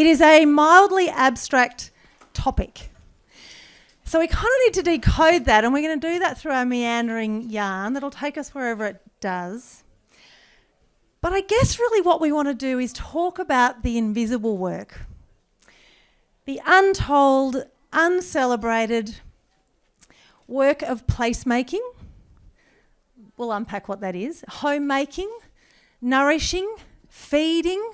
It is a mildly abstract topic. So we kind of need to decode that, and we're going to do that through our meandering yarn that'll take us wherever it does. But I guess really what we want to do is talk about the invisible work, the untold, uncelebrated work of placemaking. We'll unpack what that is. Homemaking, nourishing, feeding,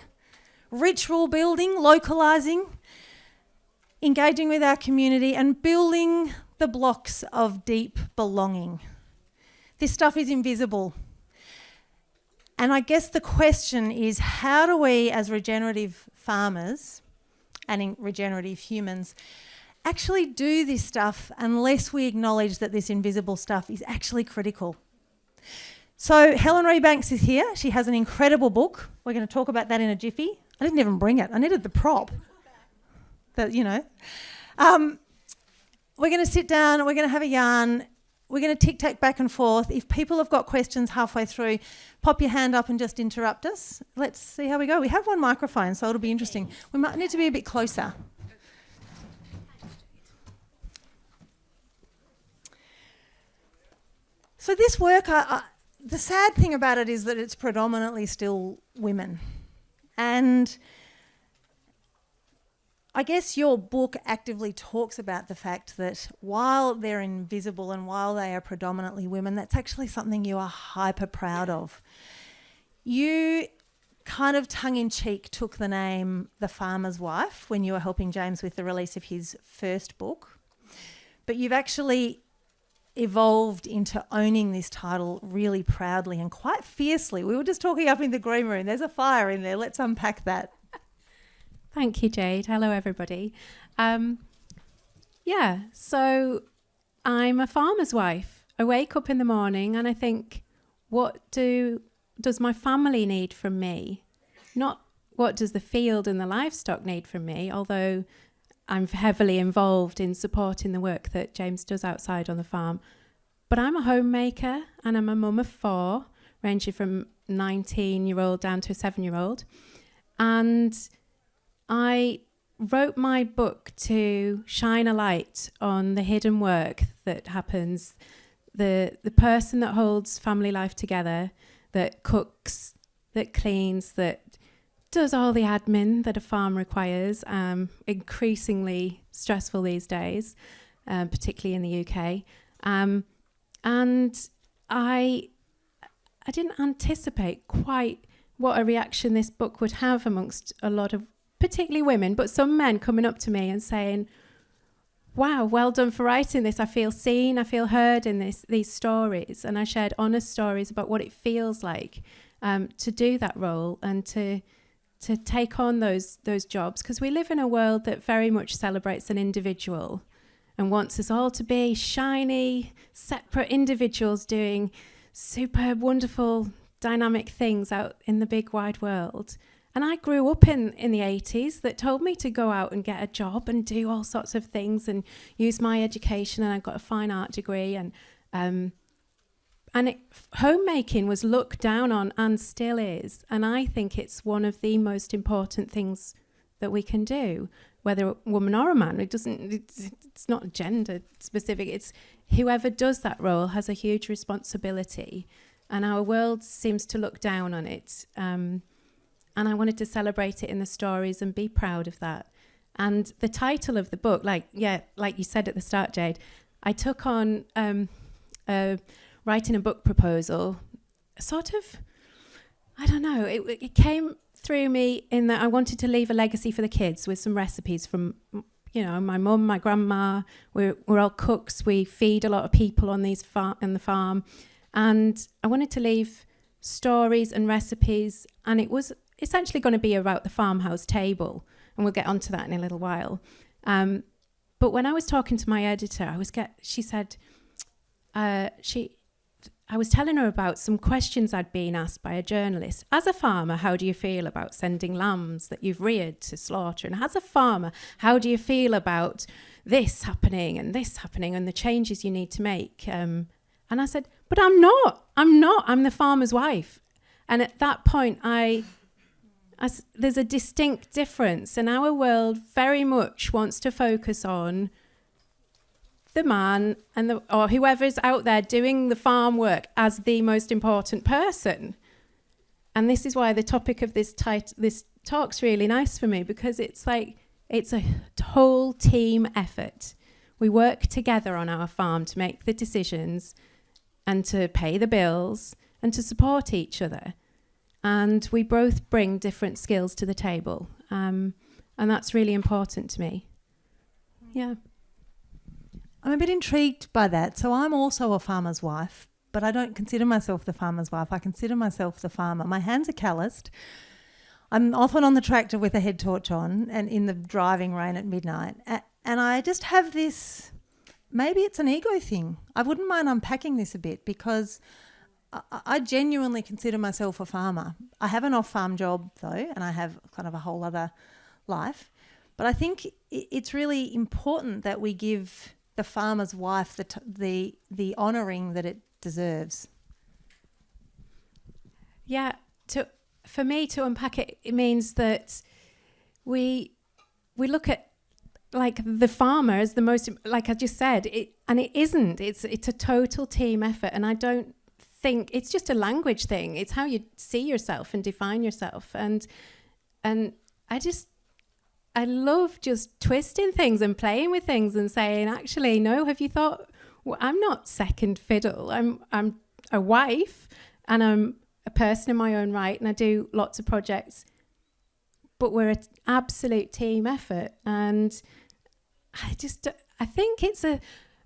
ritual building, localising, engaging with our community and building the blocks of deep belonging. This stuff is invisible. And I guess the question is, how do we as regenerative farmers and regenerative humans actually do this stuff unless we acknowledge that this invisible stuff is actually critical? So Helen Rebanks is here. She has an incredible book. We're going to talk about that in a jiffy. I didn't even bring it. I needed the prop. We're going to sit down, we're going to have a yarn, we're going to tic-tac back and forth. If people have got questions halfway through, pop your hand up and just interrupt us. Let's see how we go. We have one microphone, so it'll be interesting. We might need to be a bit closer. So this work, the sad thing about it is that it's predominantly still women. And I guess your book actively talks about the fact that while they're invisible and while they are predominantly women, that's actually something you are hyper proud of. You kind of tongue-in-cheek took the name The Farmer's Wife when you were helping James with the release of his first book, but you've actually evolved into owning this title really proudly and quite fiercely. We were just talking up in the green room. There's a fire in there. Let's unpack that. Thank you, Jade. Hello, everybody. So I'm a farmer's wife. I wake up in the morning and I think, what does my family need from me? Not what does the field and the livestock need from me, although I'm heavily involved in supporting the work that James does outside on the farm. But I'm a homemaker and I'm a mum of 4, ranging from 19-year-old down to a 7-year-old. And I wrote my book to shine a light on the hidden work that happens, the person that holds family life together, that cooks, that cleans, that does all the admin that a farm requires, increasingly stressful these days, particularly in the UK. And I didn't anticipate quite what a reaction this book would have amongst a lot of particularly women, but some men coming up to me and saying, wow, well done for writing this. I feel seen, I feel heard in these stories. And I shared honest stories about what it feels like to do that role and to take on those jobs, because we live in a world that very much celebrates an individual and wants us all to be shiny, separate individuals doing superb, wonderful, dynamic things out in the big wide world. And I grew up in the 80s that told me to go out and get a job and do all sorts of things and use my education, and I got a fine art degree, and homemaking was looked down on and still is. And I think it's one of the most important things that we can do, whether a woman or a man. It's not gender specific. It's whoever does that role has a huge responsibility, and our world seems to look down on it. And I wanted to celebrate it in the stories and be proud of that. And the title of the book, like you said at the start, Jade, I took on writing a book proposal, sort of, I don't know, it came through me in that I wanted to leave a legacy for the kids with some recipes from, my mum, my grandma. We're all cooks. We feed a lot of people on the farm. And I wanted to leave stories and recipes, and it was essentially going to be about the farmhouse table, and we'll get onto that in a little while. But when I was talking to my editor, I was telling her about some questions I'd been asked by a journalist. As a farmer, how do you feel about sending lambs that you've reared to slaughter? And as a farmer, how do you feel about this happening and the changes you need to make? And I said, but I'm not. I'm the farmer's wife. And at that point, I as there's a distinct difference, and our world very much wants to focus on the man or whoever's out there doing the farm work as the most important person. And this is why the topic of this talk's really nice for me, because it's like it's a whole team effort. We work together on our farm to make the decisions and to pay the bills and to support each other. And we both bring different skills to the table. And that's really important to me. Yeah. I'm a bit intrigued by that. So I'm also a farmer's wife, but I don't consider myself the farmer's wife. I consider myself the farmer. My hands are calloused. I'm often on the tractor with a head torch on and in the driving rain at midnight. And I just have this, maybe it's an ego thing. I wouldn't mind unpacking this a bit, because I genuinely consider myself a farmer. I have an off-farm job though, and I have kind of a whole other life. But I think it's really important that we give the farmer's wife the honouring that it deserves. Yeah, for me to unpack it, it means that we look at like the farmer as the most, like I just said, and it isn't. It's a total team effort, and I don't think it's just a language thing. It's how you see yourself and define yourself, and I love just twisting things and playing with things and saying, actually, no, have you thought, well, I'm not second fiddle. I'm a wife, and I'm a person in my own right, and I do lots of projects, but we're an absolute team effort. And I think it's a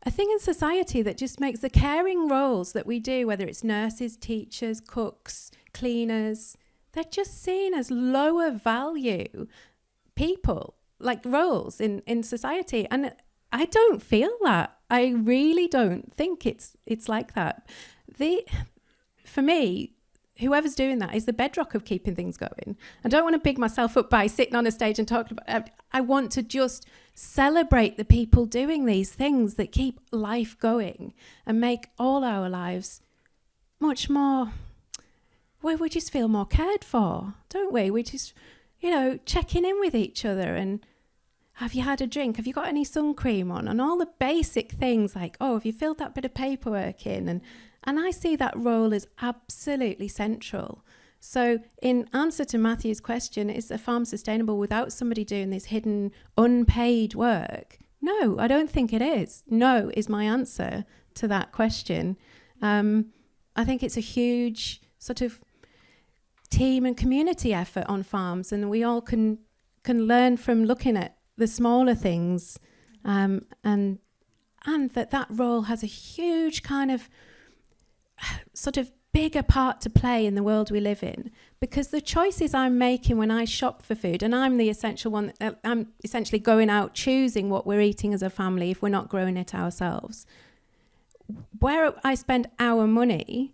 thing in society that just makes the caring roles that we do, whether it's nurses, teachers, cooks, cleaners, they're just seen as lower value people, like roles in society. And I don't feel that. I really don't think it's like that. For me, whoever's doing that is the bedrock of keeping things going. I don't want to big myself up by sitting on a stage and talking about, I want to just celebrate the people doing these things that keep life going and make all our lives much more, where we just feel more cared for, don't we? We just, checking in with each other and have you had a drink? Have you got any sun cream on? And all the basic things like, oh, have you filled that bit of paperwork in? And I see that role as absolutely central. So in answer to Matthew's question, is a farm sustainable without somebody doing this hidden, unpaid work? No, I don't think it is. No is my answer to that question. I think it's a huge sort of team and community effort on farms, and we all can learn from looking at the smaller things, and that role has a huge kind of sort of bigger part to play in the world we live in, because the choices I'm making when I shop for food, and I'm the essential one, I'm essentially going out choosing what we're eating as a family if we're not growing it ourselves. Where I spend our money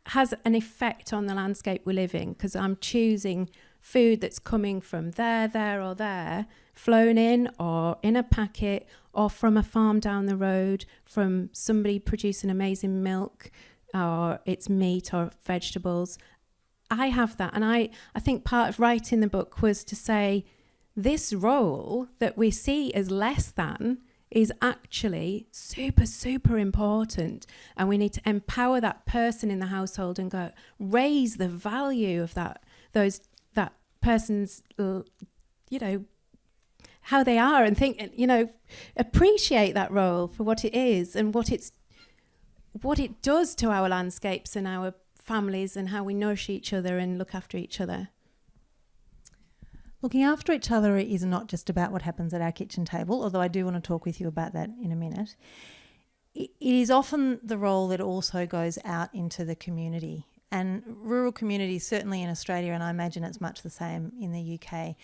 has an effect on the landscape we live in, because I'm choosing food that's coming from there or there, flown in or in a packet, or from a farm down the road, from somebody producing amazing milk, or it's meat or vegetables. I have that, and I think part of writing the book was to say this role that we see as less than is actually super, super important, and we need to empower that person in the household and go raise the value of that person's, how they are, and think, appreciate that role for what it is and what it does to our landscapes and our families, and how we nourish each other and look after each other. Looking after each other is not just about what happens at our kitchen table, although I do want to talk with you about that in a minute. It is often the role that also goes out into the community. And rural communities, certainly in Australia, and I imagine it's much the same in the UK,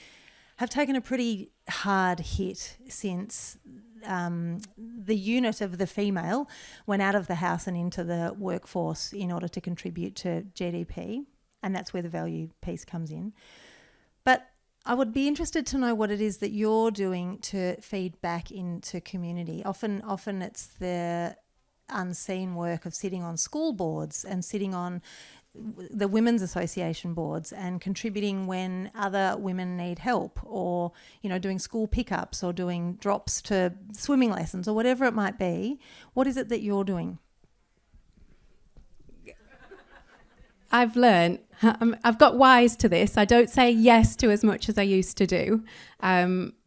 have taken a pretty hard hit since the unit of the female went out of the house and into the workforce in order to contribute to GDP, and that's where the value piece comes in. But I would be interested to know what it is that you're doing to feed back into community. Often it's the unseen work of sitting on school boards and sitting on the women's association boards and contributing when other women need help, or, you know, doing school pickups or doing drops to swimming lessons or whatever it might be, what is it that you're doing? I've learned, I've got wise to this. I don't say yes to as much as I used to do.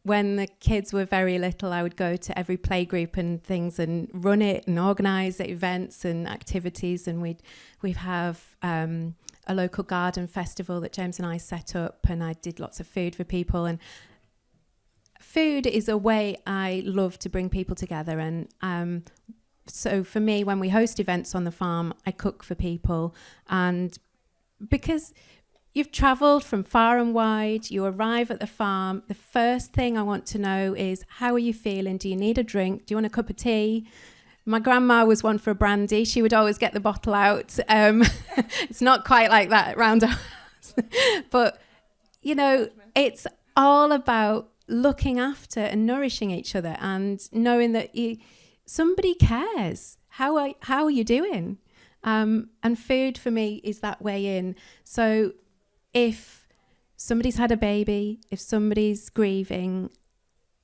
When the kids were very little, I would go to every playgroup and things and run it and organise events and activities. And we'd have a local garden festival that James and I set up, and I did lots of food for people. And food is a way I love to bring people together. And so for me, when we host events on the farm, I cook for people. And because you've travelled from far and wide, you arrive at the farm, the first thing I want to know is, how are you feeling? Do you need a drink? Do you want a cup of tea? My grandma was one for a brandy. She would always get the bottle out. It's not quite like that around our house. But, you know, it's all about looking after and nourishing each other and knowing that somebody cares. How are you doing? And food for me is that way in. So if somebody's had a baby, if somebody's grieving,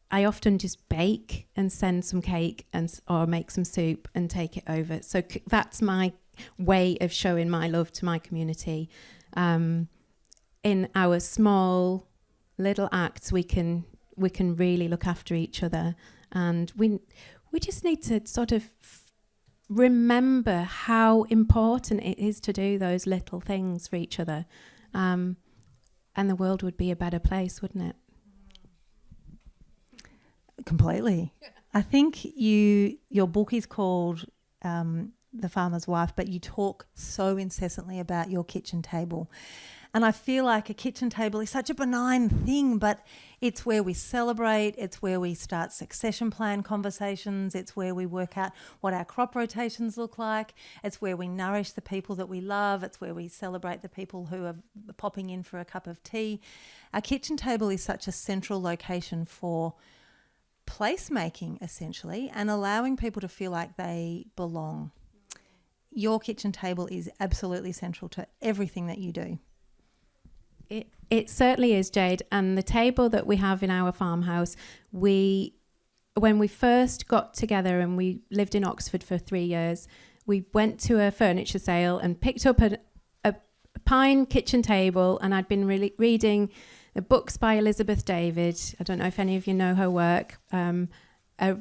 I often just bake and send some cake or make some soup and take it over. So that's my way of showing my love to my community. In our small little acts, we can really look after each other, and we just need to sort of remember how important it is to do those little things for each other. And the world would be a better place, wouldn't it? Completely. I think your book is called The Farmer's Wife, but you talk so incessantly about your kitchen table. And I feel like a kitchen table is such a benign thing, but it's where we celebrate, it's where we start succession plan conversations, it's where we work out what our crop rotations look like, it's where we nourish the people that we love, it's where we celebrate the people who are popping in for a cup of tea. Our kitchen table is such a central location for placemaking, essentially, and allowing people to feel like they belong. Your kitchen table is absolutely central to everything that you do. It certainly is, Jade. And the table that we have in our farmhouse, when we first got together and we lived in Oxford for 3 years, we went to a furniture sale and picked up a pine kitchen table, and I'd been reading the books by Elizabeth David. I don't know if any of you know her work, a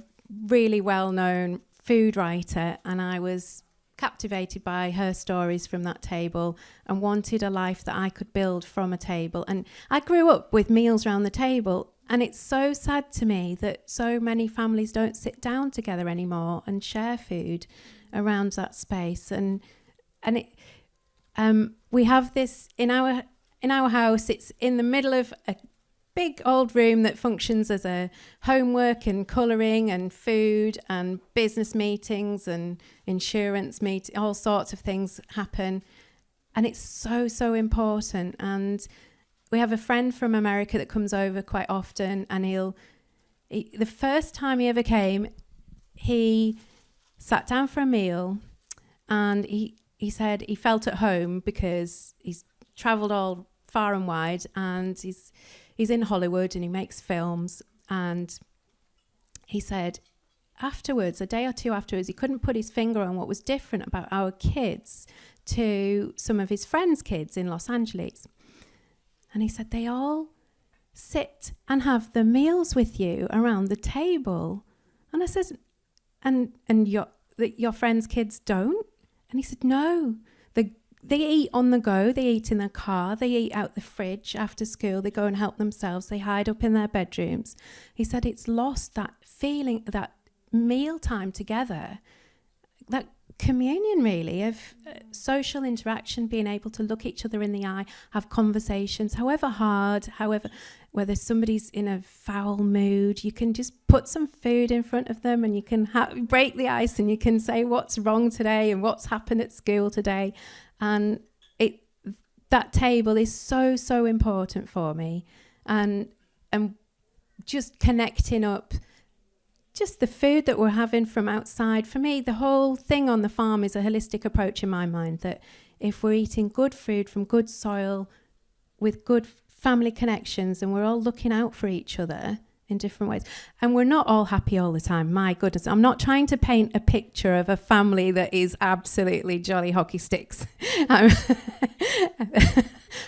really well-known food writer, and I was captivated by her stories from that table and wanted a life that I could build from a table. And I grew up with meals around the table, and it's so sad to me that so many families don't sit down together anymore and share food around that space. And we have this in our house. It's in the middle of a big old room that functions as a homework and colouring and food and business meetings and insurance meetings. All sorts of things happen, and it's so important. And we have a friend from America that comes over quite often, and the first time he ever came, he sat down for a meal, and he said he felt at home because he's travelled all far and wide, and he's in Hollywood and he makes films. And he said afterwards, a day or two afterwards, he couldn't put his finger on what was different about our kids to some of his friends' kids in Los Angeles. And he said, they all sit and have the meals with you around the table. And I said, and your friends' kids don't? And he said, no, they eat on the go, they eat in the car, they eat out the fridge after school, they go and help themselves, they hide up in their bedrooms. He said it's lost that feeling, that meal time together, that communion really of social interaction, being able to look each other in the eye, have conversations, however hard, whether somebody's in a foul mood, you can just put some food in front of them and you can break the ice and you can say what's wrong today and what's happened at school today. And that table is so important for me, and just connecting up just the food that we're having from outside. For me, the whole thing on the farm is a holistic approach in my mind, that if we're eating good food from good soil with good family connections, and we're all looking out for each other in different ways. And we're not all happy all the time. My goodness, I'm not trying to paint a picture of a family that is absolutely jolly hockey sticks.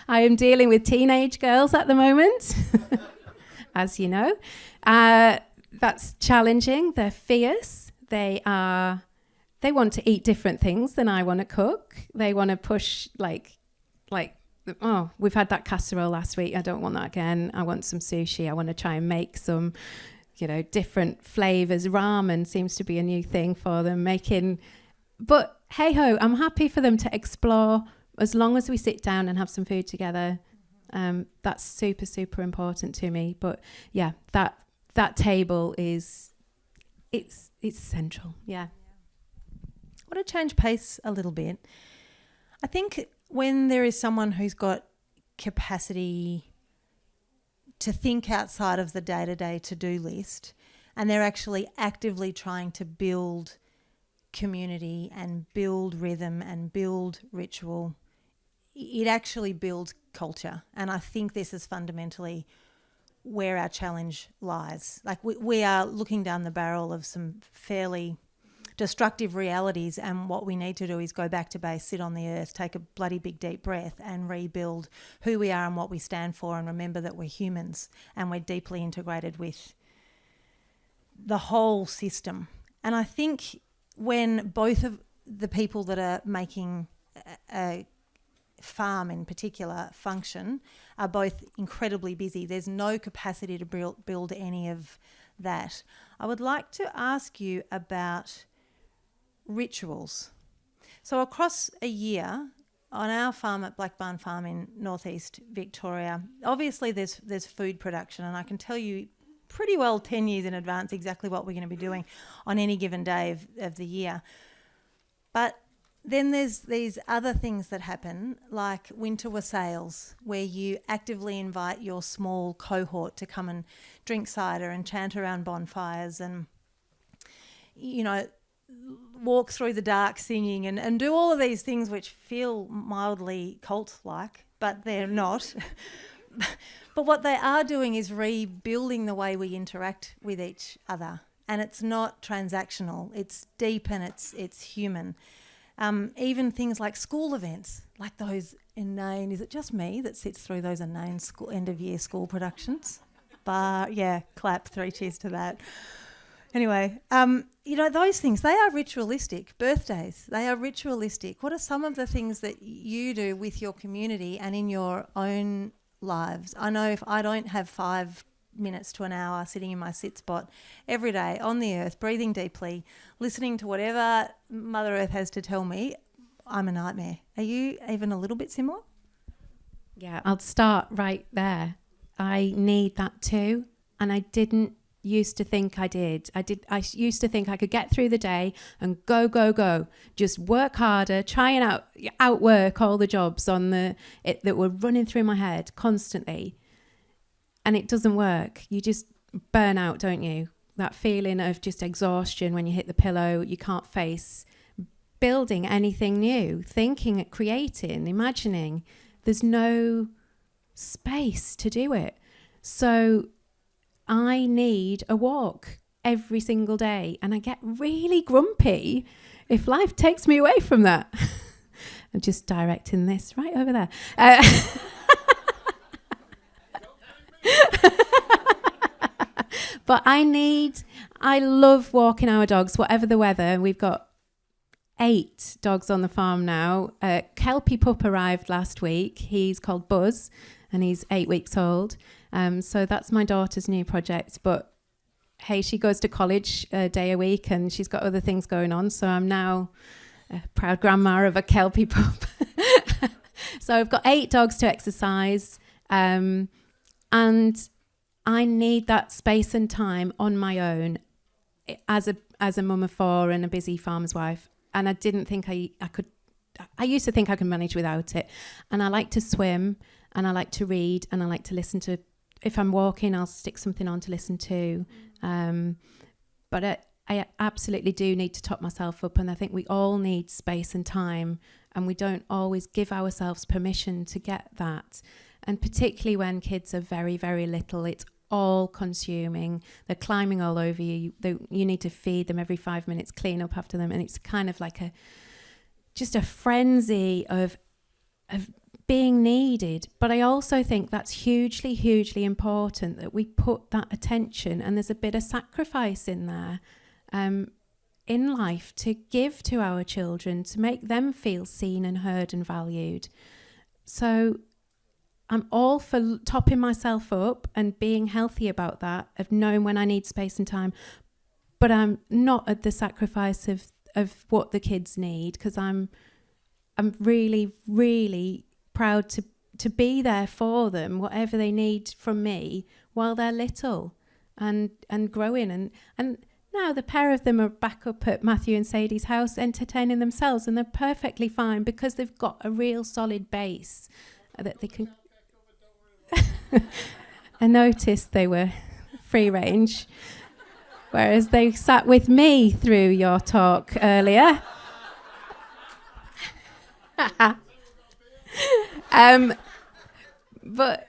I am dealing with teenage girls at the moment, as you know. That's challenging. They're fierce. They want to eat different things than I want to cook. They want to push like, oh, we've had that casserole last week. I don't want that again. I want some sushi. I want to try and make some, different flavors. Ramen seems to be a new thing for them but hey ho, I'm happy for them to explore as long as we sit down and have some food together. That's super, super important to me. But yeah, that table it's central. Yeah. I want to change pace a little bit. I think when there is someone who's got capacity to think outside of the day-to-day to-do list, and they're actually actively trying to build community and build rhythm and build ritual, it actually builds culture. And I think this is fundamentally where our challenge lies. Like we are looking down the barrel of some fairly destructive realities, and what we need to do is go back to base, sit on the earth, take a bloody big deep breath and rebuild who we are and what we stand for, and remember that we're humans and we're deeply integrated with the whole system. And I think when both of the people that are making a farm in particular function are both incredibly busy, there's no capacity to build any of that. I would like to ask you about rituals. So across a year on our farm at Black Barn Farm in northeast Victoria, obviously there's food production, and I can tell you pretty well 10 years in advance exactly what we're going to be doing on any given day of the year. But then there's these other things that happen, like winter wassails, where you actively invite your small cohort to come and drink cider and chant around bonfires and, walk through the dark singing and do all of these things which feel mildly cult-like, but they're not. But what they are doing is rebuilding the way we interact with each other. And it's not transactional, it's deep and it's human. Even things like school events, like those inane, is it just me that sits through those inane end-of-year school productions? But yeah, clap, 3 cheers to that. Anyway, those things, they are ritualistic. Birthdays, they are ritualistic. What are some of the things that you do with your community and in your own lives? I know if I don't have 5 minutes to an hour sitting in my sit spot every day on the earth, breathing deeply, listening to whatever Mother Earth has to tell me, I'm a nightmare. Are you even a little bit similar? Yeah, I'll start right there. I need that too, and I didn't used to think I did. I used to think I could get through the day and go, just work harder, try and outwork all the jobs that were running through my head constantly. And it doesn't work. You just burn out, don't you? That feeling of just exhaustion when you hit the pillow, you can't face building anything new, thinking, creating, imagining. There's no space to do it. So I need a walk every single day, and I get really grumpy if life takes me away from that. I'm just directing this right over there. But I love walking our dogs, whatever the weather. We've got 8 dogs on the farm now. Kelpie pup arrived last week. He's called Buzz, and he's 8 weeks old. So that's my daughter's new project. But hey, she goes to college a day a week, and she's got other things going on. So I'm now a proud grandma of a Kelpie pup. So I've got 8 dogs to exercise, and I need that space and time on my own as a mum of 4 and a busy farmer's wife. And I didn't think I could. I used to think I could manage without it. And I like to swim, and I like to read, and I like to listen to. If I'm walking, I'll stick something on to listen to. But I absolutely do need to top myself up, and I think we all need space and time, and we don't always give ourselves permission to get that. And particularly when kids are very, very little, it's all consuming. They're climbing all over you. You need to feed them every 5 minutes, clean up after them, and it's kind of like just a frenzy of being needed. But I also think that's hugely, hugely important that we put that attention, and there's a bit of sacrifice in there in life to give to our children, to make them feel seen and heard and valued. So I'm all for topping myself up and being healthy about that, of knowing when I need space and time, but I'm not at the sacrifice of what the kids need, because I'm really, really proud to be there for them, whatever they need from me while they're little and growing. And now the pair of them are back up at Matthew and Sadie's house entertaining themselves, and they're perfectly fine because they've got a real solid base that they can... I noticed they were free range, whereas they sat with me through your talk earlier. But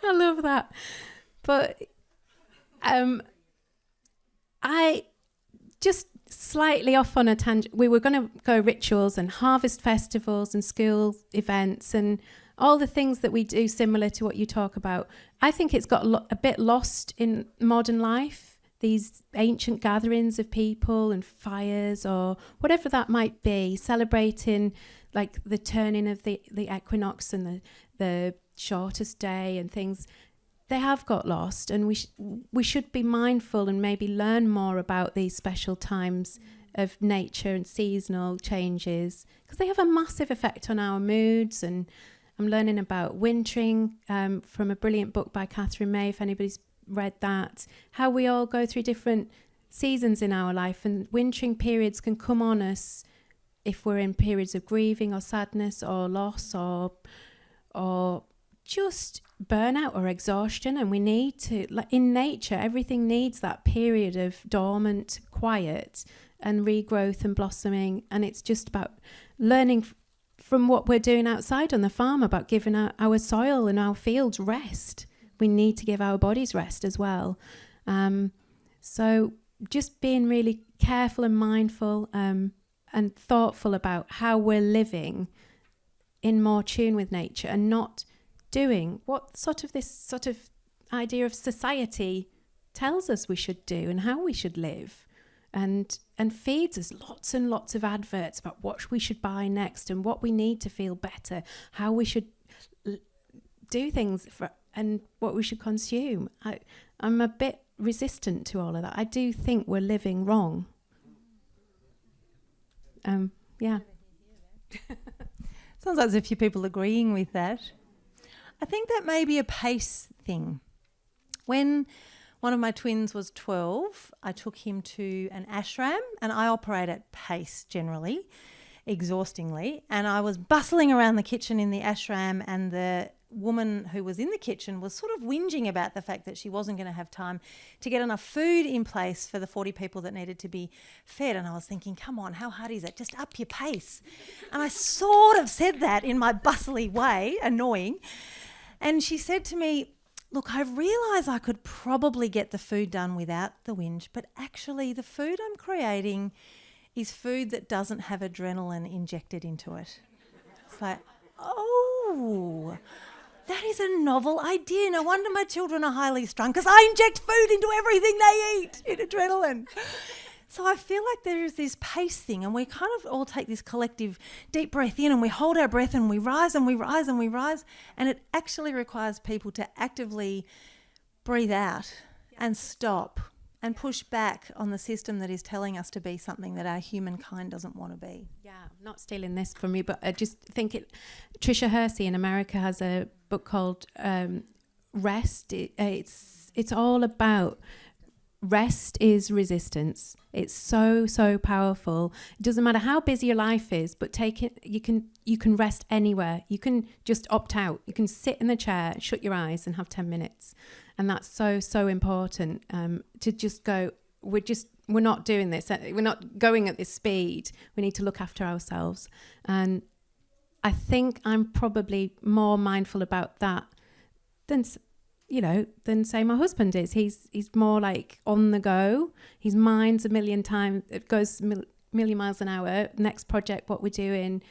I love that. But I just slightly off on a tangent. We were going to go rituals and harvest festivals and school events and all the things that we do similar to what you talk about. I think it's got a bit lost in modern life, these ancient gatherings of people and fires or whatever that might be, celebrating like the turning of the equinox and the shortest day and things. They have got lost, and we should be mindful and maybe learn more about these special times of nature and seasonal changes, because they have a massive effect on our moods. And I'm learning about wintering from a brilliant book by Catherine May, if anybody's read that, how we all go through different seasons in our life, and wintering periods can come on us if we're in periods of grieving or sadness or loss or just burnout or exhaustion. And we need to, like in nature, everything needs that period of dormant quiet and regrowth and blossoming. And it's just about learning from what we're doing outside on the farm, about giving our soil and our fields rest. We need to give our bodies rest as well. So just being really careful and mindful and thoughtful about how we're living in more tune with nature, and not doing what this sort of idea of society tells us we should do and how we should live, and feeds us lots and lots of adverts about what we should buy next and what we need to feel better, how we should do things and what we should consume. I'm a bit resistant to all of that. I do think we're living wrong. Yeah. Sounds like there's a few people agreeing with that. I think that may be a pace thing. When one of my twins was 12, I took him to an ashram, and I operate at pace generally, exhaustingly, and I was bustling around the kitchen in the ashram, and the woman who was in the kitchen was sort of whinging about the fact that she wasn't going to have time to get enough food in place for the 40 people that needed to be fed. And I was thinking, come on, how hard is it? Just up your pace. And I sort of said that in my bustly way, annoying. And she said to me, look, I realise I could probably get the food done without the whinge, but actually the food I'm creating is food that doesn't have adrenaline injected into it. It's like, oh, that is a novel idea. No wonder my children are highly strung, because I inject food into everything they eat in adrenaline. So I feel like there is this pace thing, and we kind of all take this collective deep breath in, and we hold our breath, and we rise and we rise and we rise. And it actually requires people to actively breathe out and stop and push back on the system that is telling us to be something that our humankind doesn't want to be. Yeah, I'm not stealing this from you, but I just think Tricia Hersey in America has a book called Rest. It's all about rest is resistance. It's so, so powerful. It doesn't matter how busy your life is, but you can rest anywhere. You can just opt out. You can sit in the chair, shut your eyes and have 10 minutes. And that's so, so important, to just go, we're not doing this. We're not going at this speed. We need to look after ourselves. And I think I'm probably more mindful about that than say my husband is. He's more like on the go. His mind's a million miles an hour. Next project, what we're doing.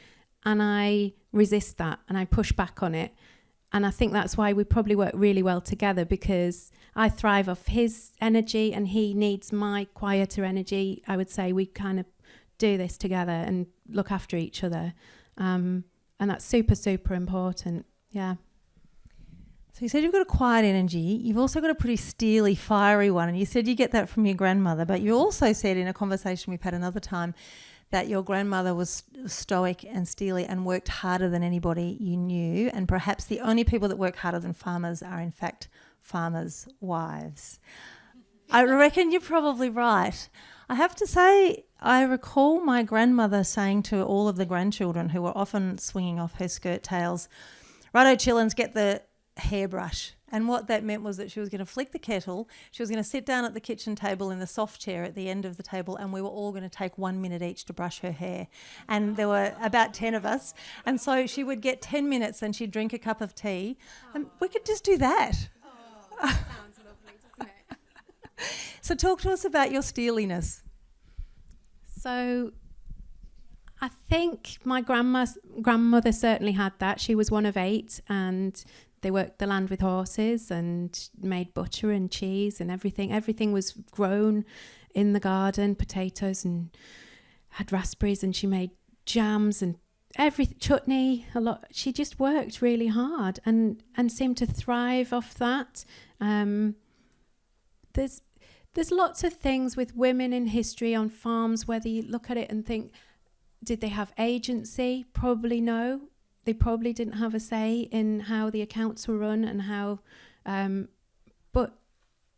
And I resist that and I push back on it. And I think that's why we probably work really well together, because I thrive off his energy and he needs my quieter energy. I would say we kind of do this together and look after each other. And that's super, super important. Yeah. So you said you've got a quiet energy. You've also got a pretty steely, fiery one. And you said you get that from your grandmother. But you also said in a conversation we've had another time that your grandmother was stoic and steely and worked harder than anybody you knew. And perhaps the only people that work harder than farmers are, in fact, farmers' wives. I reckon you're probably right. I have to say, I recall my grandmother saying to all of the grandchildren who were often swinging off her skirt tails, "Righto, chillins, get the hairbrush." And what that meant was that she was going to flick the kettle, she was going to sit down at the kitchen table in the soft chair at the end of the table, and we were all going to take 1 minute each to brush her hair. And there were about 10 of us. And so she would get 10 minutes and she'd drink a cup of tea. And we could just do that. Oh, that sounds lovely, doesn't it? So talk to us about your steeliness. So I think my grandmother certainly had that. She was one of 8, and they worked the land with horses and made butter and cheese and everything. Everything was grown in the garden, potatoes, and had raspberries, and she made jams and chutney, a lot. She just worked really hard and seemed to thrive off that. There's lots of things with women in history on farms, whether you look at it and think, did they have agency? Probably no. They probably didn't have a say in how the accounts were run and how... but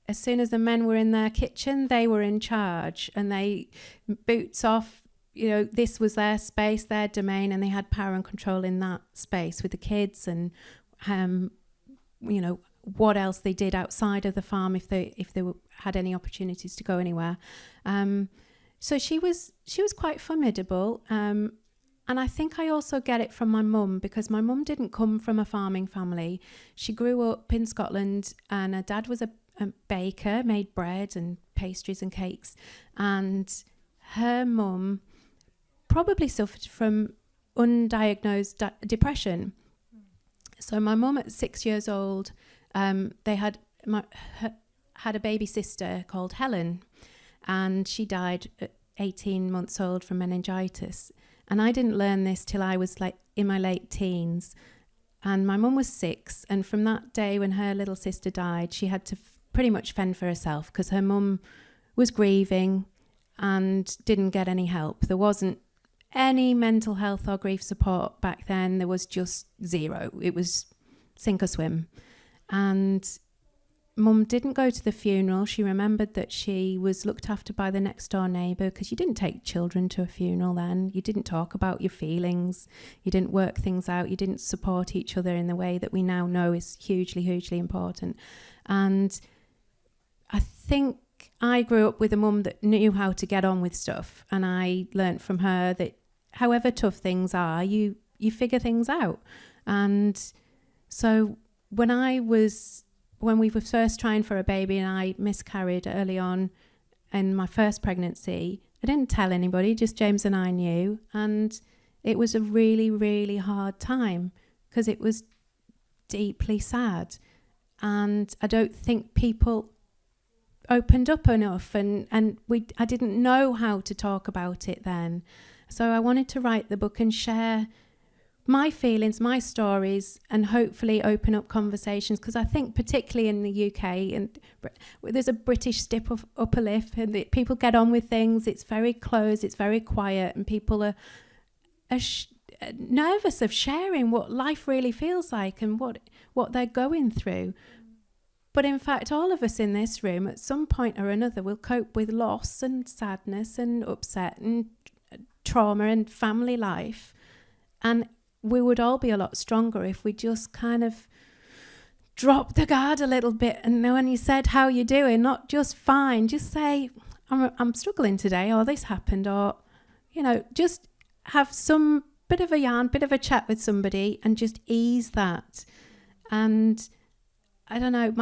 as soon as the men were in their kitchen, they were in charge, and they boots off, this was their space, their domain, and they had power and control in that space with the kids and, what else they did outside of the farm if they had any opportunities to go anywhere. So she was quite formidable. And I think I also get it from my mum, because my mum didn't come from a farming family. She grew up in Scotland, and her dad was a baker, made bread and pastries and cakes. And her mum probably suffered from undiagnosed depression. So my mum at 6 years old, they had a baby sister called Helen, and she died at 18 months old from meningitis. And I didn't learn this till I was like in my late teens. And my mum was 6. And from that day when her little sister died, she had to pretty much fend for herself, because her mum was grieving and didn't get any help. There wasn't any mental health or grief support back then. There was just zero. It was sink or swim. And Mum didn't go to the funeral. She remembered that she was looked after by the next door neighbour, because you didn't take children to a funeral then. You didn't talk about your feelings. You didn't work things out. You didn't support each other in the way that we now know is hugely, hugely important. And I think I grew up with a mum that knew how to get on with stuff. And I learnt from her that however tough things are, you figure things out. And so when we were first trying for a baby and I miscarried early on in my first pregnancy, I didn't tell anybody, just James and I knew. And it was a really, really hard time, because it was deeply sad. And I don't think people opened up enough, and I didn't know how to talk about it then. So I wanted to write the book and share my feelings, my stories, and hopefully open up conversations, because I think particularly in the UK, and there's a British stiff upper lip, and people get on with things. It's very closed, it's very quiet, and people are nervous of sharing what life really feels like and what they're going through. But in fact, all of us in this room at some point or another will cope with loss and sadness and upset and trauma and family life. And we would all be a lot stronger if we just kind of drop the guard a little bit. And when you said, how you doing? Not just fine, just say, I'm struggling today, or this happened, or, just have some bit of a yarn, bit of a chat with somebody and just ease that. And I don't know,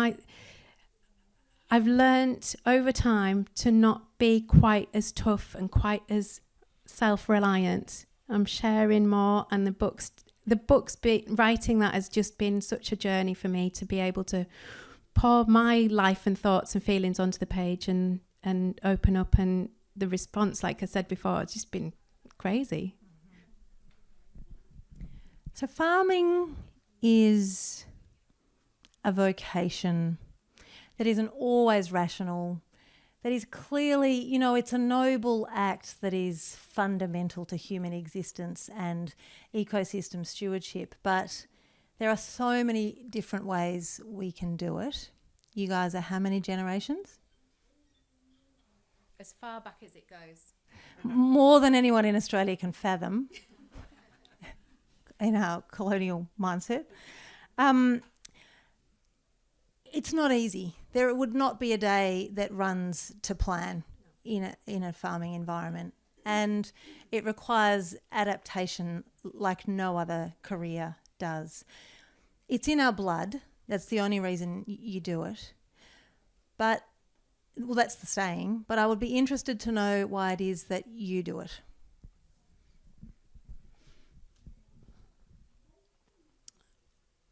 I've learnt over time to not be quite as tough and quite as self-reliant. I'm sharing more, and writing that has just been such a journey for me to be able to pour my life and thoughts and feelings onto the page and open up, and the response, like I said before, has just been crazy. So farming is a vocation that isn't always rational, that is clearly, it's a noble act that is fundamental to human existence and ecosystem stewardship. But there are so many different ways we can do it. You guys are how many generations? As far back as it goes. More than anyone in Australia can fathom in our colonial mindset. It's not easy. There would not be a day that runs to plan in a farming environment, and it requires adaptation like no other career does. It's in our blood. That's the only reason you do it. But, well, that's the saying, but I would be interested to know why it is that you do it.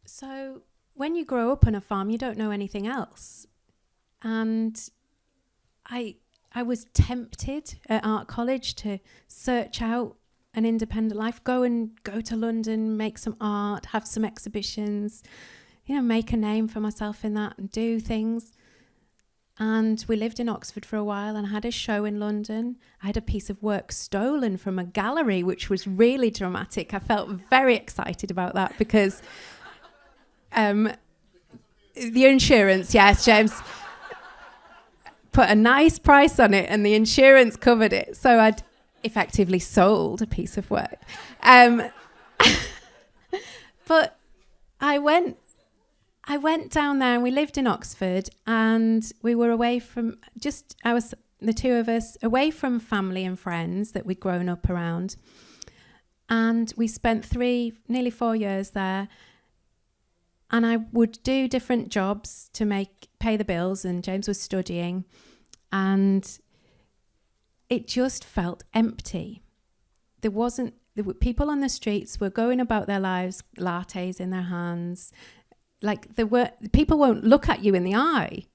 So when you grow up on a farm, you don't know anything else. And I was tempted at art college to search out an independent life, go to London, make some art, have some exhibitions, make a name for myself in that and do things. And we lived in Oxford for a while and I had a show in London. I had a piece of work stolen from a gallery, which was really dramatic. I felt very excited about that because the insurance, yes, James, put a nice price on it and the insurance covered it. So I'd effectively sold a piece of work. But I went down there and we lived in Oxford and we were away from the two of us, away from family and friends that we'd grown up around. And we spent nearly 4 years there. And I would do different jobs to pay the bills, and James was studying, and it just felt empty. People on the streets were going about their lives, lattes in their hands, people won't look at you in the eye.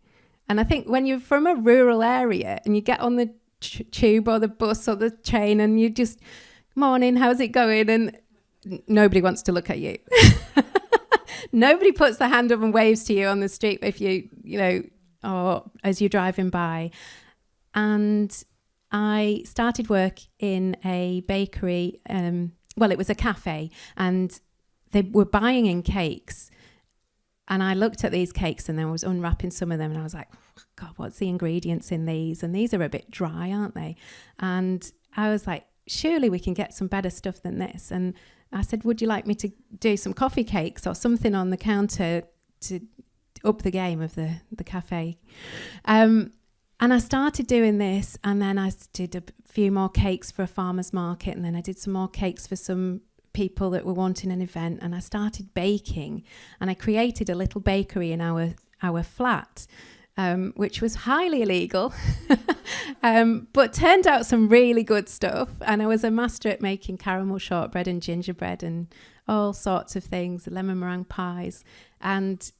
And I think when you're from a rural area and you get on the tube or the bus or the train and you just, morning, how's it going? And nobody wants to look at you. Nobody puts their hand up and waves to you on the street if or as you're driving by. And I started work in a bakery. It was a cafe, and they were buying in cakes. And I looked at these cakes and then I was unwrapping some of them and I was like, God, what's the ingredients in these? And these are a bit dry, aren't they? And I was like, surely we can get some better stuff than this. And I said, would you like me to do some coffee cakes or something on the counter to up the game of the cafe? And I started doing this, and then I did a few more cakes for a farmer's market, and then I did some more cakes for some people that were wanting an event, and I started baking, and I created a little bakery in our flat, which was highly illegal, but turned out some really good stuff. And I was a master at making caramel shortbread and gingerbread and all sorts of things, lemon meringue pies. And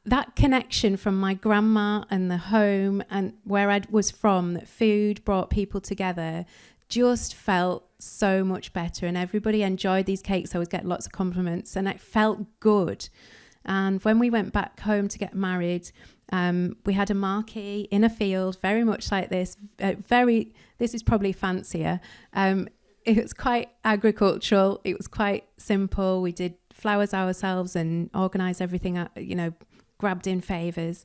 that connection from my grandma and the home and where I was from, that food brought people together, just felt so much better. And everybody enjoyed these cakes. I would get lots of compliments and it felt good. And when we went back home to get married, we had a marquee in a field, very much like this. This is probably fancier. It was quite agricultural. It was quite simple. We did flowers ourselves and organised everything, grabbed in favours.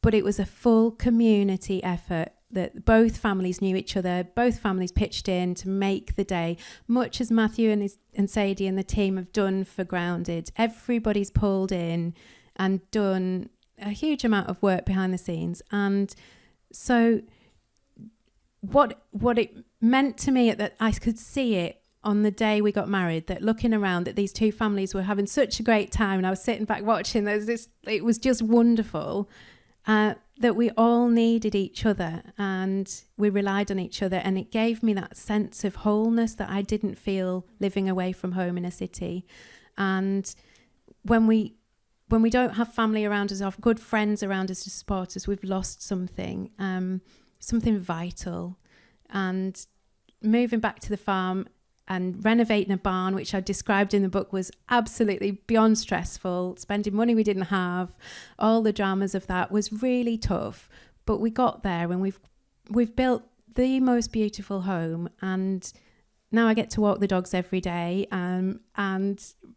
But it was a full community effort that both families knew each other, both families pitched in to make the day, much as Matthew and Sadie and the team have done for Grounded. Everybody's pulled in and done a huge amount of work behind the scenes. And so what it meant to me, that I could see it on the day we got married, that looking around, that these two families were having such a great time, and I was sitting back watching, it was just wonderful. That we all needed each other and we relied on each other, and it gave me that sense of wholeness that I didn't feel living away from home in a city. And when we don't have family around us, or good friends around us to support us, we've lost something vital. And moving back to the farm and renovating a barn, which I described in the book, was absolutely beyond stressful. Spending money we didn't have, all the dramas of that was really tough. But we got there, and we've built the most beautiful home. And now I get to walk the dogs every day and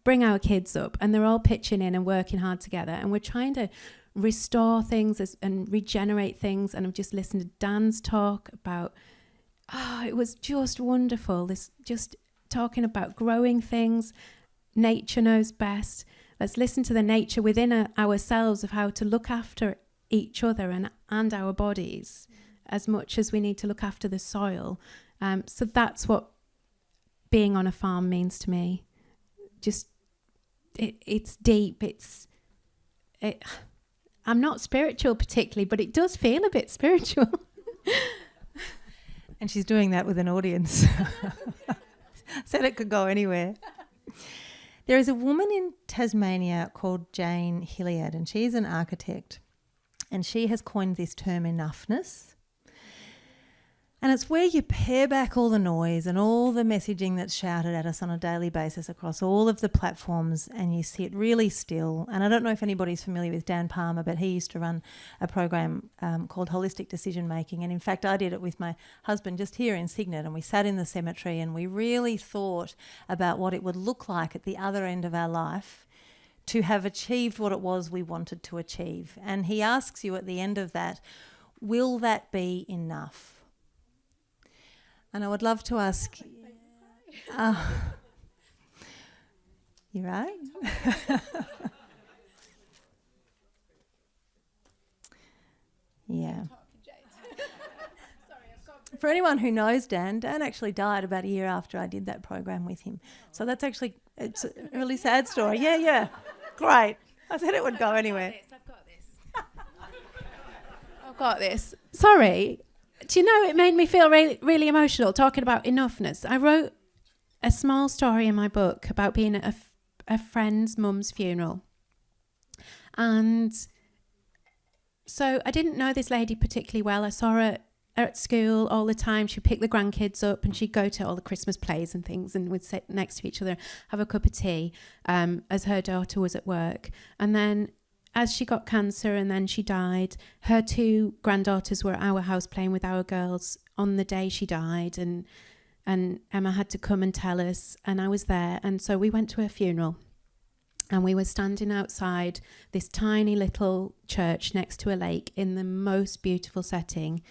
bring our kids up, and they're all pitching in and working hard together. And we're trying to restore things and regenerate things. And I've just listened to Dan's talk about, it was just wonderful. This just talking about growing things. Nature knows best. Let's listen to the nature within ourselves of how to look after each other and our bodies as much as we need to look after the soil. So that's what being on a farm means to me. Just, it's deep. I'm not spiritual particularly, but it does feel a bit spiritual. And she's doing that with an audience. Said it could go anywhere. There is a woman in Tasmania called Jane Hilliard, and she's an architect. And she has coined this term enoughness. And it's where you pare back all the noise and all the messaging that's shouted at us on a daily basis across all of the platforms, and you sit really still. And I don't know if anybody's familiar with Dan Palmer, but he used to run a program called Holistic Decision Making. And in fact, I did it with my husband just here in Cygnet, and we sat in the cemetery and we really thought about what it would look like at the other end of our life to have achieved what it was we wanted to achieve. And he asks you at the end of that, will that be enough? And I would love to ask... you right? Yeah. For anyone who knows Dan actually died about a year after I did that program with him. So that's actually, it's a really sad story. Yeah. Great. I said it would go anywhere. I've got this. Sorry. Do you know, it made me feel really, really emotional talking about enoughness. I wrote a small story in my book about being at a friend's mum's funeral. And so I didn't know this lady particularly well. I saw her at school all the time. She'd pick the grandkids up and she'd go to all the Christmas plays and things, and we'd sit next to each other, have a cup of tea, as her daughter was at work. And then as she got cancer and then she died, her two granddaughters were at our house playing with our girls on the day she died, and Emma had to come and tell us, and I was there. And so we went to her funeral, and we were standing outside this tiny little church next to a lake in the most beautiful setting,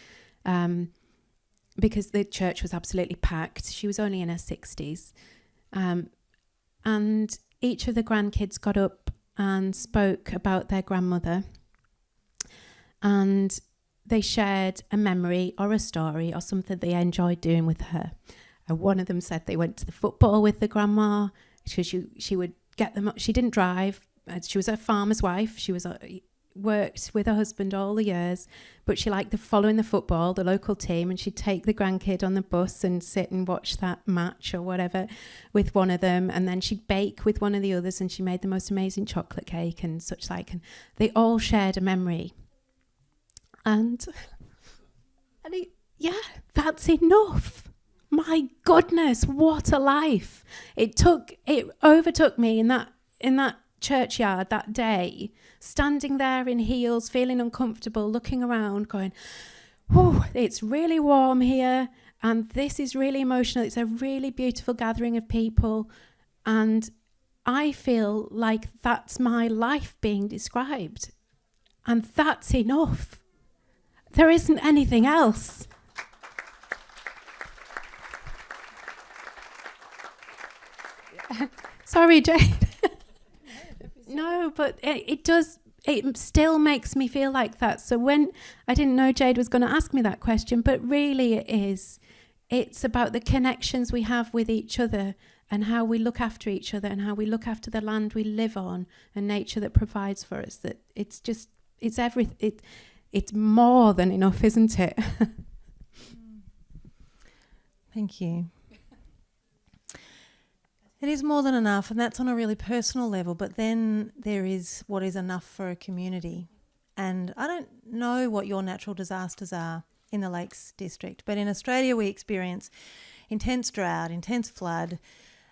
because the church was absolutely packed. She was only in her 60s. And each of the grandkids got up and spoke about their grandmother, and they shared a memory or a story or something they enjoyed doing with her. And one of them said they went to the football with the grandma. She would get them up. She didn't drive. She was a farmer's wife. She was worked with her husband all the years, but she liked following the football, the local team, and she'd take the grandkid on the bus and sit and watch that match or whatever with one of them, and then she'd bake with one of the others, and she made the most amazing chocolate cake and such like, and they all shared a memory. And that's enough. My goodness, what a life. It overtook me in that churchyard that day, standing there in heels, feeling uncomfortable, looking around, going, oh, it's really warm here, and this is really emotional. It's a really beautiful gathering of people, and I feel like that's my life being described. And that's enough. There isn't anything else. Sorry, Jade. No, but it does. It still makes me feel like that. So when I didn't know Jade was going to ask me that question, but really it is. It's about the connections we have with each other and how we look after each other and how we look after the land we live on and nature that provides for us. That it's everything. It's more than enough, isn't it? Thank you. It is more than enough, and that's on a really personal level, but then there is what is enough for a community. And I don't know what your natural disasters are in the Lakes District, but in Australia we experience intense drought, intense flood,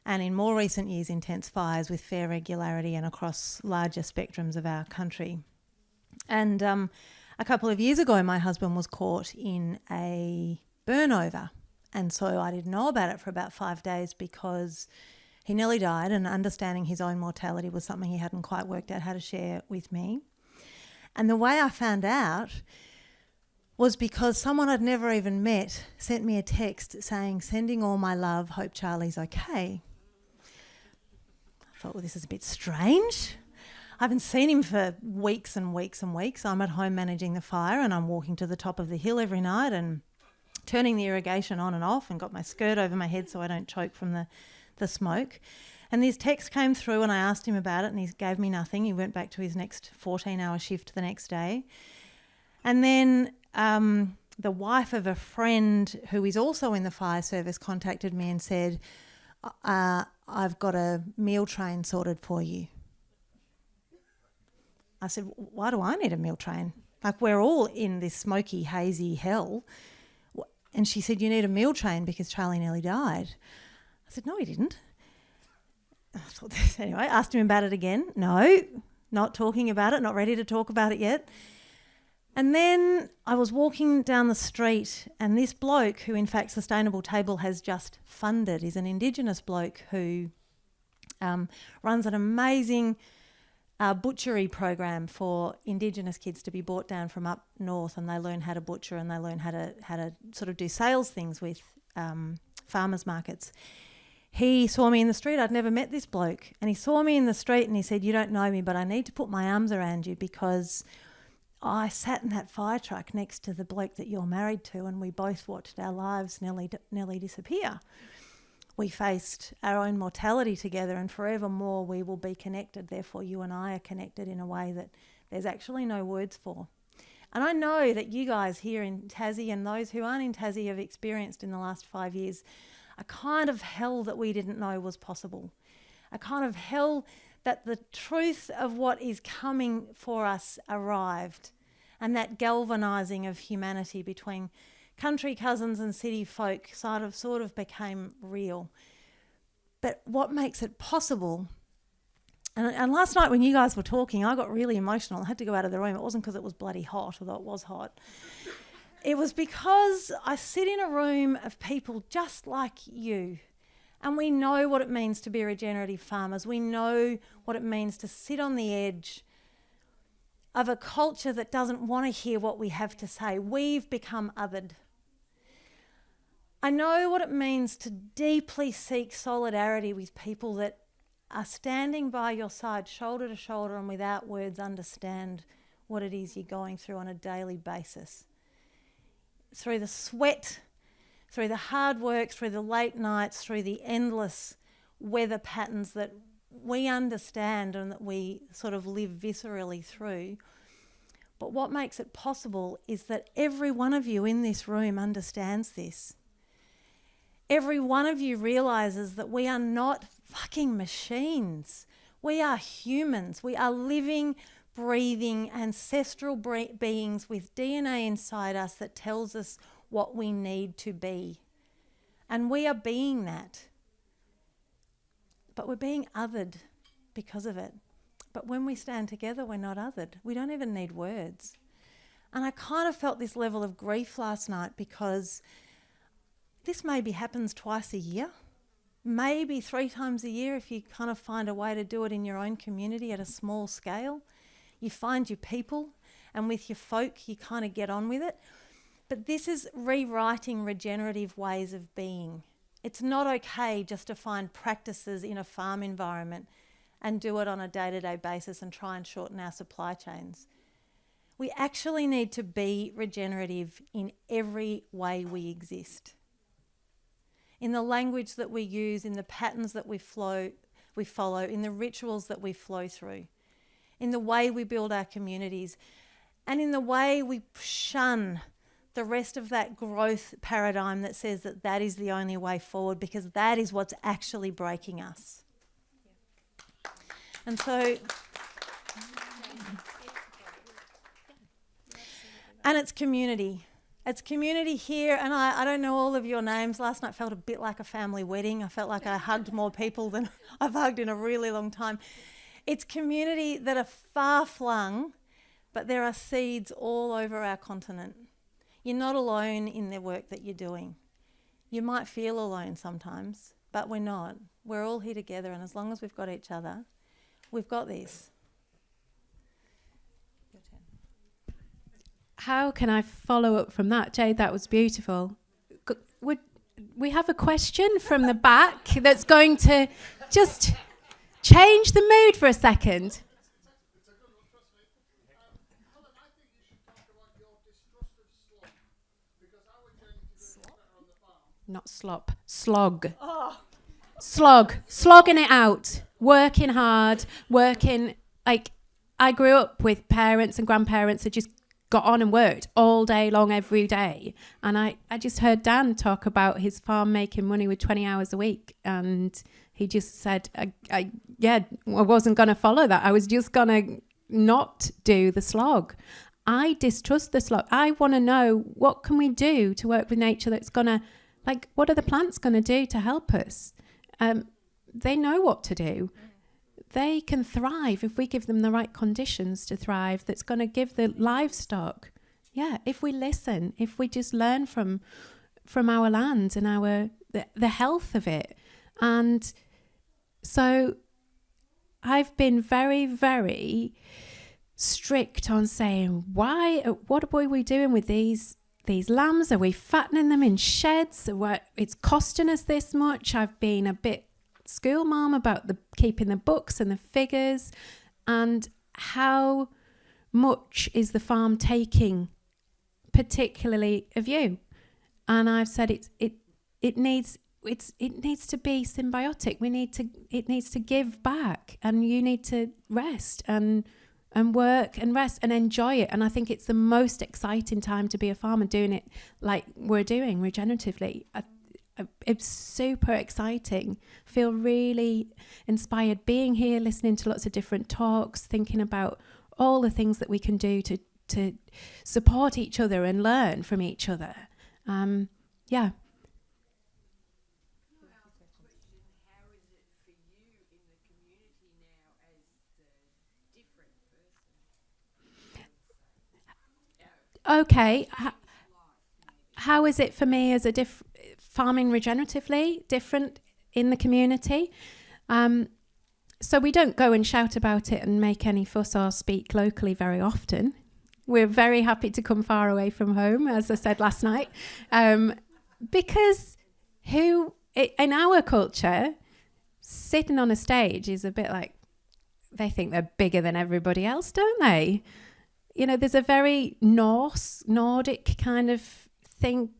and in more recent years intense fires with fair regularity and across larger spectrums of our country. And a couple of years ago my husband was caught in a burnover, and so I didn't know about it for about 5 days because he nearly died, and understanding his own mortality was something he hadn't quite worked out how to share with me. And the way I found out was because someone I'd never even met sent me a text saying, "Sending all my love, hope Charlie's okay." I thought, well, this is a bit strange. I haven't seen him for weeks and weeks and weeks. I'm at home managing the fire, and I'm walking to the top of the hill every night and turning the irrigation on and off, and got my skirt over my head so I don't choke from the smoke. And this text came through, and I asked him about it, and he gave me nothing. He went back to his next 14-hour shift the next day. And then the wife of a friend who is also in the fire service contacted me and said, "I've got a meal train sorted for you." I said, "Why do I need a meal train? Like, we're all in this smoky, hazy hell." And she said, "You need a meal train because Charlie nearly died." I said, "No, he didn't." Anyway, I asked him about it again. No, not talking about it, not ready to talk about it yet. And then I was walking down the street, and this bloke, who in fact Sustainable Table has just funded, is an Indigenous bloke who runs an amazing butchery program for Indigenous kids to be brought down from up north, and they learn how to butcher and they learn how to sort of do sales things with farmers markets. He saw me in the street. I'd never met this bloke. And he saw me in the street and he said, "You don't know me, but I need to put my arms around you because I sat in that fire truck next to the bloke that you're married to, and we both watched our lives nearly disappear. We faced our own mortality together, and forevermore we will be connected. Therefore, you and I are connected in a way that there's actually no words for." And I know that you guys here in Tassie and those who aren't in Tassie have experienced in the last 5 years a kind of hell that we didn't know was possible. A kind of hell that the truth of what is coming for us arrived, and that galvanising of humanity between country cousins and city folk sort of became real. But what makes it possible? And last night when you guys were talking, I got really emotional. I had to go out of the room. It wasn't because it was bloody hot, although it was hot. It was because I sit in a room of people just like you, and we know what it means to be regenerative farmers. We know what it means to sit on the edge of a culture that doesn't want to hear what we have to say. We've become othered. I know what it means to deeply seek solidarity with people that are standing by your side, shoulder to shoulder, and without words understand what it is you're going through on a daily basis. Through the sweat, through the hard work, through the late nights, through the endless weather patterns that we understand and that we sort of live viscerally through. But what makes it possible is that every one of you in this room understands this. Every one of you realises that we are not fucking machines. We are humans. We are living, breathing, ancestral beings with DNA inside us that tells us what we need to be. And we are being that. But we're being othered because of it. But when we stand together, we're not othered. We don't even need words. And I kind of felt this level of grief last night because this maybe happens twice a year. maybe 3 times a year if you kind of find a way to do it in your own community at a small scale. You find your people, and with your folk you kind of get on with it. But this is rewriting regenerative ways of being. It's not okay just to find practices in a farm environment and do it on a day-to-day basis and try and shorten our supply chains. We actually need to be regenerative in every way we exist. In the language that we use, in the patterns that we follow, in the rituals that we flow through, in the way we build our communities, and in the way we shun the rest of that growth paradigm that says that that is the only way forward, because that is what's actually breaking us. And so, and it's community. It's community here, and I don't know all of your names. Last night felt a bit like a family wedding. I felt like I hugged more people than I've hugged in a really long time. It's community that are far-flung, but there are seeds all over our continent. You're not alone in the work that you're doing. You might feel alone sometimes, but we're not. We're all here together, and as long as we've got each other, we've got this. Your turn. How can I follow up from that? Jade, that was beautiful. Would we have a question from the back that's going to just change the mood for a second? Not slop, slog. Oh. Slogging it out, working hard, like I grew up with parents and grandparents that just got on and worked all day long every day. And I just heard Dan talk about his farm making money with 20 hours a week. And he just said, I wasn't going to follow that. I was just going to not do the slog. I distrust the slog. I want to know, what can we do to work with nature that's going to, like, what are the plants going to do to help us? They know what to do. They can thrive if we give them the right conditions to thrive, that's going to give the livestock. Yeah, if we listen, if we just learn from our land and the health of it. And so I've been very, very strict on saying, what are we doing with these lambs? Are we fattening them in sheds? It's costing us this much. I've been a bit school mom about keeping the books and the figures, and how much is the farm taking, particularly of you. And I've said it needs to be symbiotic. It needs to give back, and you need to rest and work and rest and enjoy it. And I think it's the most exciting time to be a farmer, doing it like we're doing regeneratively. It's super exciting. Feel really inspired being here, listening to lots of different talks, thinking about all the things that we can do to support each other and learn from each other. Yeah. Okay, how is it for me as farming regeneratively, different in the community? So we don't go and shout about it and make any fuss or speak locally very often. We're very happy to come far away from home, as I said last night, because in our culture, sitting on a stage is a bit like, they think they're bigger than everybody else, don't they? You know, there's a very Nordic kind of thing,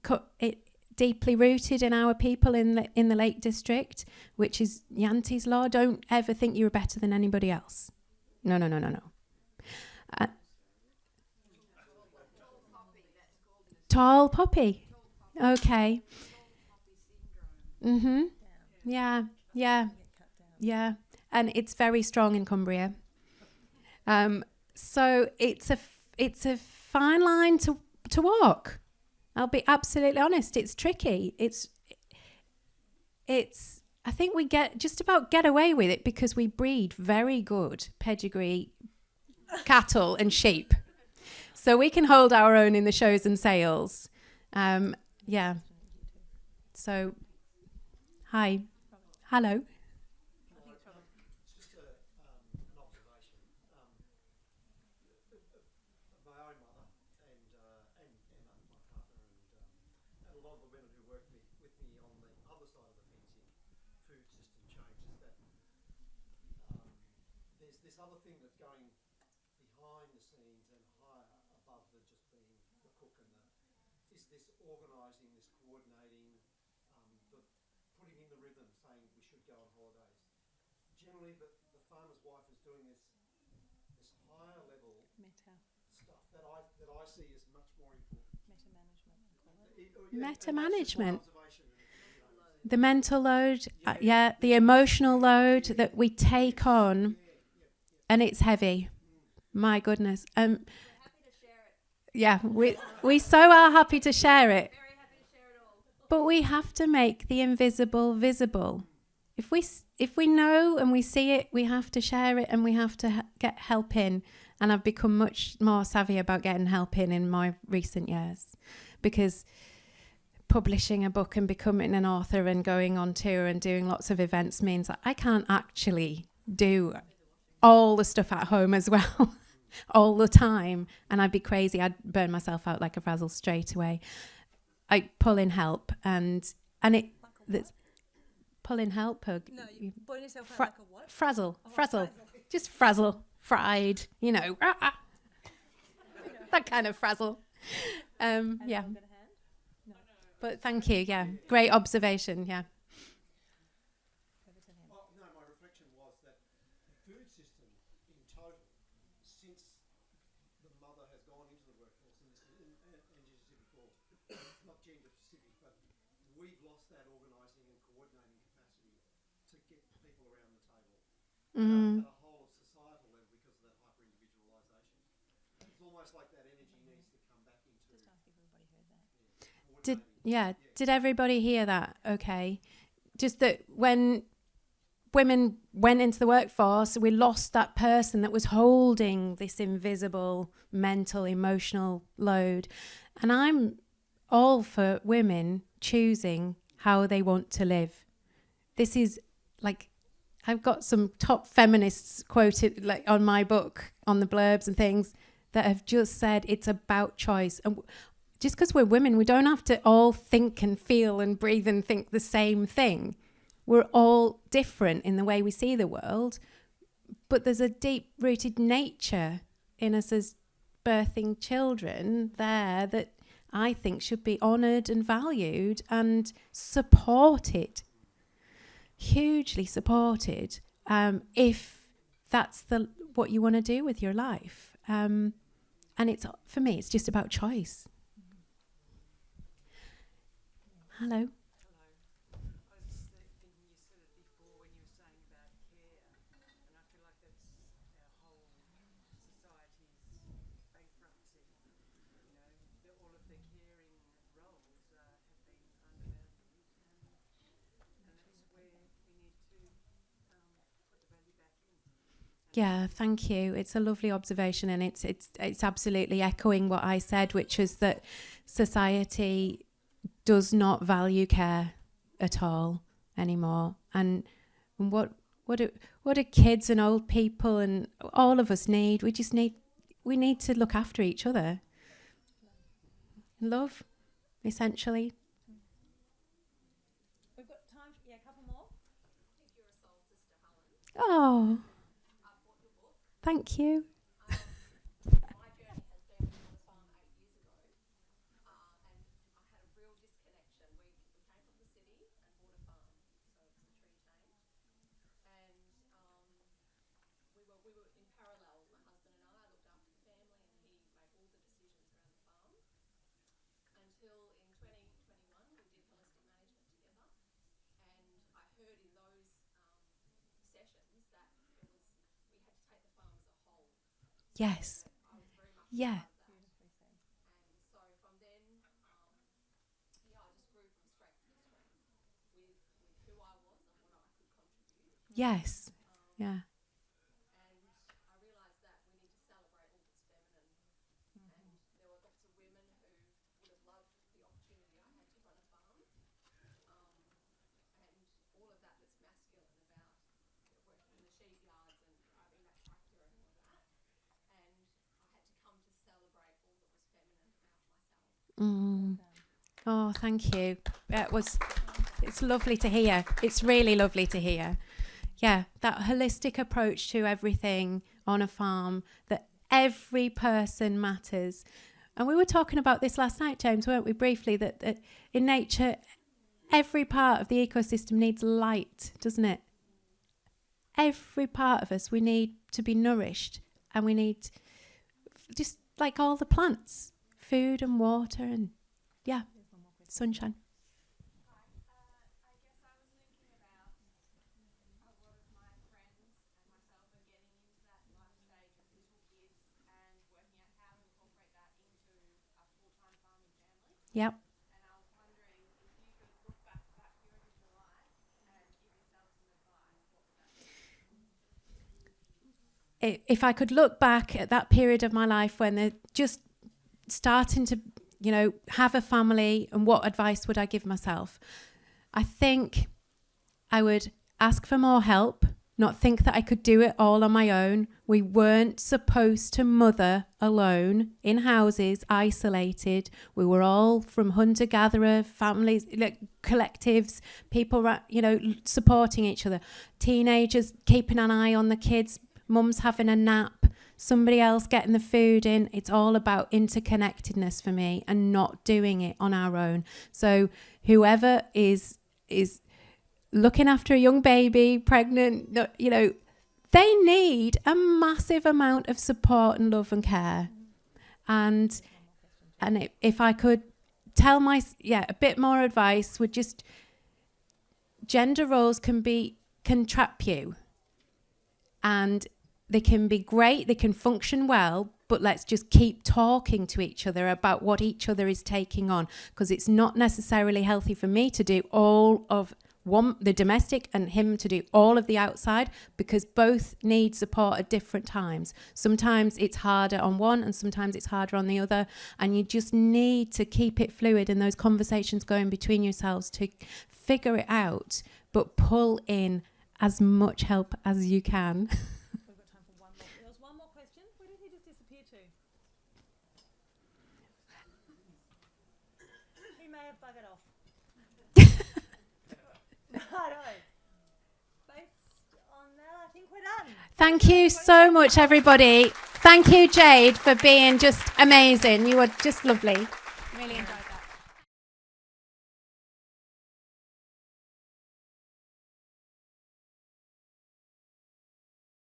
deeply rooted in our people in the Lake District, which is Yanti's law. Don't ever think you're better than anybody else. No. Tall poppy. Okay. Mhm. Yeah. And it's very strong in Cumbria. So it's a fine line to walk. I'll be absolutely honest. It's tricky. I think we just about get away with it because we breed very good pedigree cattle and sheep. So we can hold our own in the shows and sales. Yeah. So, hi. Hello. It's just an observation. My own mother and Emma, my partner, and a lot of the women who work with me on the other side of the fence in food system change is that there's this other thing that's going behind the scenes and higher above the just being the cook and this organising, this coordinating, the putting in the rhythm, saying we should go on holidays. Generally, the farmer's wife is doing this higher level stuff that I see as much more important. Meta management. Observation. The mental load, the emotional load that we take on, and it's heavy. My goodness. Yeah, we so are happy to share it. But we have to make the invisible visible. If we know and we see it, we have to share it and we have to get help in. And I've become much more savvy about getting help in my recent years, because publishing a book and becoming an author and going on tour and doing lots of events means that I can't actually do all the stuff at home as well all the time, and I'd be crazy. I'd burn myself out like a frazzle straight away. I pull in help and it's pull in help. No, you burn yourself out like a what? Frazzle, just frazzle, fried, that kind of frazzle. Yeah. But thank you. Yeah, great observation. Yeah. Well, no, my reflection was that the food system in total, since the mother has gone into the workforce, and as you said before, not gender specific, but we've lost that organising and coordinating capacity to get people around the table at a whole of societal level because of that hyper individualisation. It's almost like that energy needs to come back into. Just ask if everybody heard that. Did everybody hear that? Okay. Just that when women went into the workforce, we lost that person that was holding this invisible mental, emotional load. And I'm all for women choosing how they want to live. This is like, I've got some top feminists quoted like on my book, on the blurbs and things, that have just said it's about choice. And just because we're women, we don't have to all think and feel and breathe and think the same thing. We're all different in the way we see the world, but there's a deep-rooted nature in us as birthing children there that I think should be honoured and valued and supported, hugely supported, if that's what you want to do with your life. And it's, for me, it's just about choice. Hello. I was just thinking you said it before when you were saying about care, and I feel like that's our whole society's bankruptcy. All of the caring roles have been undervalued, and that's where we need to put the value back in. Yeah, thank you. It's a lovely observation, and it's absolutely echoing what I said, which is that society does not value care at all anymore. And what do kids and old people and all of us need? We need to look after each other. Love, essentially. We've got time for a couple more. I think you're a soul sister, Helen. Oh, I've bought your book. thank you. My journey has been on the farm 8 years ago, and I had a real disconnection. We came from the city and bought a farm, so it was a tree change, and we were in parallel. My husband and I looked after the family, and he made all the decisions around the farm. Until in 2021, we did holistic management together, and I heard in those sessions that we had to take the farm as a whole. Yes. I was very much Yeah. part of that. And so from then, I just grew from strength to strength with who I was and what I could contribute. Yes. Yeah. And I realised that we need to celebrate all that's feminine. And there were lots of women who would have loved the opportunity I had to run a farm. And all of that that's masculine Oh, thank you. It's lovely to hear. It's really lovely to hear. Yeah, that holistic approach to everything on a farm, that every person matters. And we were talking about this last night, James, weren't we, briefly, that in nature, every part of the ecosystem needs light, doesn't it? Every part of us, we need to be nourished, and we need, just like all the plants, food and water and, yeah, sunshine. Hi. I guess I was thinking about a lot of my friends and myself are getting into that life stage with little kids and working out how to incorporate that into a full-time farming family. Yep. And I was wondering if you could look back at that period of your life and give yourself some advice, what would that be? If I could look back at that period of my life when they're just starting to, have a family, and what advice would I give myself? I think I would ask for more help, not think that I could do it all on my own. We weren't supposed to mother alone in houses, isolated. We were all from hunter-gatherer families, collectives, people, supporting each other. Teenagers keeping an eye on the kids, mums having a nap, somebody else getting the food in. It's all about interconnectedness for me and not doing it on our own. So whoever is looking after a young baby, pregnant, they need a massive amount of support and love and care. And if I could tell a bit more advice, would just, gender roles can trap you. And they can be great, they can function well, but let's just keep talking to each other about what each other is taking on, because it's not necessarily healthy for me to do all of the domestic and him to do all of the outside, because both need support at different times. Sometimes it's harder on one and sometimes it's harder on the other, and you just need to keep it fluid and those conversations going between yourselves to figure it out, but pull in as much help as you can. We've got time for one more. There was one more question. Where did he just disappear to? He may have buggered off. Righto. Based on that, I think we're done. Thank you so much, everybody. Thank you, Jade, for being just amazing. You were just lovely. Really enjoyed that.